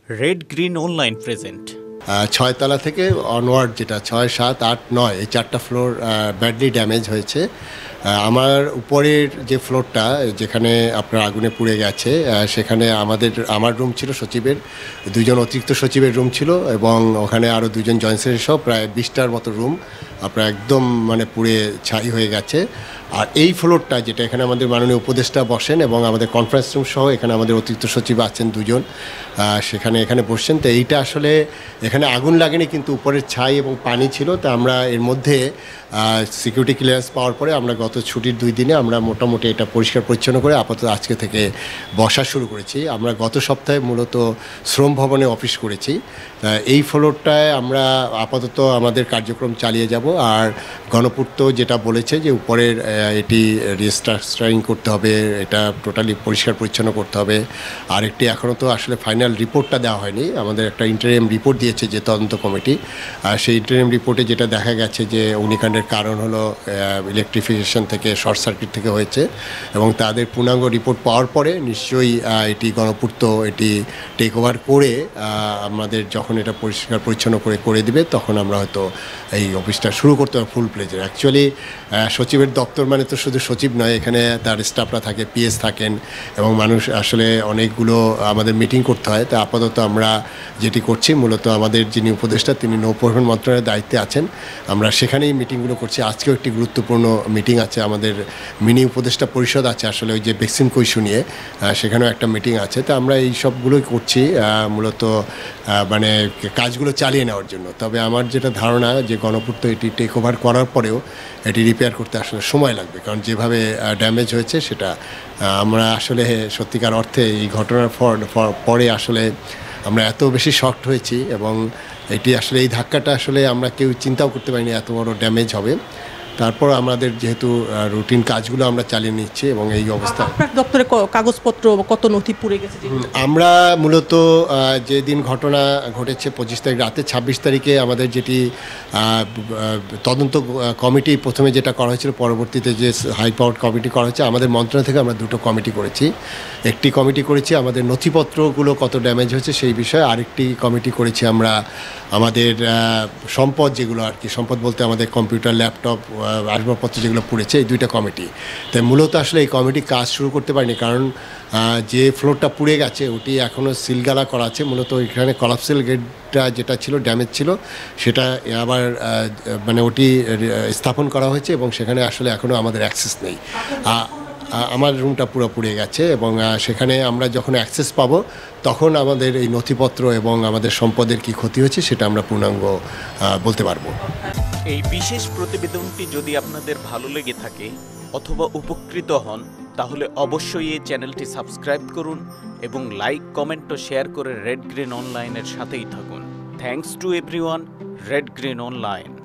Red green online present. 6 তলা থেকে onward, যেটা 6, 7, 8, 9 এই 4টা ফ্লোর ব্যাডলি ড্যামেজ হয়েছে। আমার উপরের যে ফ্লোরটা যেখানে আপনার আগুনে পুড়ে গেছে, সেখানে আমার রুম ছিল, সচিবের 2জন অতিরিক্ত সচিবের রুম ছিল, এবং ওখানে আরও 2জন জয়েন্ট সেক্রেটারি সহ প্রায় 20টার মতো রুম আপনার একদম মানে পুড়ে ছাই হয়ে গেছে। আর এই ফ্লোরটা যেটা, এখানে আমাদের মাননীয় উপদেষ্টা বসেন এবং আমাদের কনফারেন্স রুম সহ এখানে আমাদের অতিরিক্ত সচিব আছেন 2জন, এখানে বসছেন। তো এইটা আসলে এখানে আগুন লাগেনি, কিন্তু উপরের ছাই এবং পানি ছিল। তা আমরা এর মধ্যে সিকিউরিটি ক্লিয়ারেন্স পাওয়ার পরে আমরা গত ছুটির 2 দিনে আমরা মোটামুটি এটা পরিষ্কার পরিচ্ছন্ন করে আপাতত আজকে থেকে বসা শুরু করেছি। আমরা গত সপ্তাহে মূলত শ্রম ভবনে অফিস করেছি। এই ফ্লোরটায় আমরা আপাতত আমাদের কার্যক্রম চালিয়ে যাব। আর গণপূর্ত যেটা বলেছে যে উপরের এটি রিস্ট্রাকচারিং করতে হবে, এটা টোটালি পরিষ্কার পরিচ্ছন্ন করতে হবে। আর একটি এখনও তো আসলে ফাইনাল রিপোর্টটা দেওয়া হয়নি, আমাদের একটা ইন্টারিম রিপোর্ট দিয়েছে যে তদন্ত কমিটি। আর সেই ইন্টারিম রিপোর্টে যেটা দেখা গেছে যে অগ্নিকাণ্ডের কারণ হলো ইলেকট্রিফিকেশন থেকে, শর্ট সার্কিট থেকে হয়েছে, এবং তাদের পূর্ণাঙ্গ রিপোর্ট পাওয়ার পরে নিশ্চয়ই এটি গণপূর্ত এটি টেক ওভার করে আমাদের যখন এটা পরিষ্কার পরিচ্ছন্ন করে দিবে, তখন আমরা হয়তো এই অফিসটা শুরু করতে হবে ফুল প্লেজে। অ্যাকচুয়ালি সচিবের দপ্তর মানে তো শুধু সচিব নয়, এখানে তার স্টাফরা থাকে, পিএস থাকেন, এবং মানুষ আসলে অনেকগুলো আমাদের মিটিং করতে হয়। তা আপাতত আমরা যেটি করছি, মূলত আমাদের যিনি উপদেষ্টা তিনি নৌপরিবহন মন্ত্রণালয়ের দায়িত্বে আছেন, আমরা সেখানেই মিটিংগুলো করছি। আজকেও একটি গুরুত্বপূর্ণ মিটিং আছে, আমাদের মিনি উপদেষ্টা পরিষদ আছে আসলে ওই যে ভ্যাকসিন ইস্যু নিয়ে, সেখানেও একটা মিটিং আছে। তো আমরা এই সবগুলোই করছি মূলত মানে কাজগুলো চালিয়ে নেওয়ার জন্য। তবে আমার যেটা ধারণা যে গণপূর্ত এটি টেক ওভার করার পরেও এটি রিপেয়ার করতে আসলে সময় লাগবে, কারণ যেভাবে ড্যামেজ হয়েছে সেটা আমরা আসলে সত্যিকার অর্থে এই ঘটনার পরে আসলে আমরা এত বেশি শকড হয়েছি, এবং এটি আসলে এই ধাক্কাটা আসলে আমরা কেউ চিন্তাও করতে পারিনি এত বড় ড্যামেজ হবে। তারপর আমাদের যেহেতু রুটিন কাজগুলো আমরা চালিয়ে নিচ্ছি, এবং এই অবস্থা। আপনার দপ্তরে কাগজপত্র কত নথি পুড়ে গেছে? আমরা মূলত যেদিন ঘটনা ঘটেছে 25 তারিখ রাতে, 26 তারিখে আমাদের যেটি তদন্ত কমিটি প্রথমে যেটা করা হয়েছিল, পরবর্তীতে যে হাই পাওয়ার কমিটি করা হয়েছে আমাদের মন্ত্রণালয় থেকে, আমরা 2টো কমিটি করেছি। একটি কমিটি করেছি আমাদের নথিপত্রগুলো কত ড্যামেজ হয়েছে সেই বিষয়ে, আরেকটি কমিটি করেছি আমরা আমাদের সম্পদ, যেগুলো আর কি সম্পদ বলতে আমাদের কম্পিউটার, ল্যাপটপ, আসবাবপত্র যেগুলো পুড়েছে, এই 2টা কমিটি। তাই মূলত আসলে এই কমিটি কাজ শুরু করতে পারিনি, কারণ যে ফ্লোরটা পুড়ে গেছে ওটি এখনও সিলগালা করা আছে। মূলত ওইখানে কলাপসেল গেটটা যেটা ছিল ড্যামেজ ছিল, সেটা আবার মানে ওটি স্থাপন করা হয়েছে, এবং সেখানে আসলে এখনও আমাদের অ্যাক্সেস নেই। আমার রুমটা পুরো পুড়ে গেছে, এবং সেখানে আমরা যখন অ্যাক্সেস পাবো তখন আমাদের এই নথিপত্র এবং আমাদের সম্পদের কি ক্ষতি হয়েছে সেটা আমরা পূর্ণাঙ্গ বলতে পারবো। এই বিশেষ প্রতিবেদনটি যদি আপনাদের ভালো লেগে থাকে অথবা উপকৃত হন, তাহলে অবশ্যই এই চ্যানেলটি সাবস্ক্রাইব করুন এবং লাইক, কমেন্ট ও শেয়ার করে রেড গ্রিন অনলাইনের সাথেই থাকুন। Thanks to everyone. Red green online.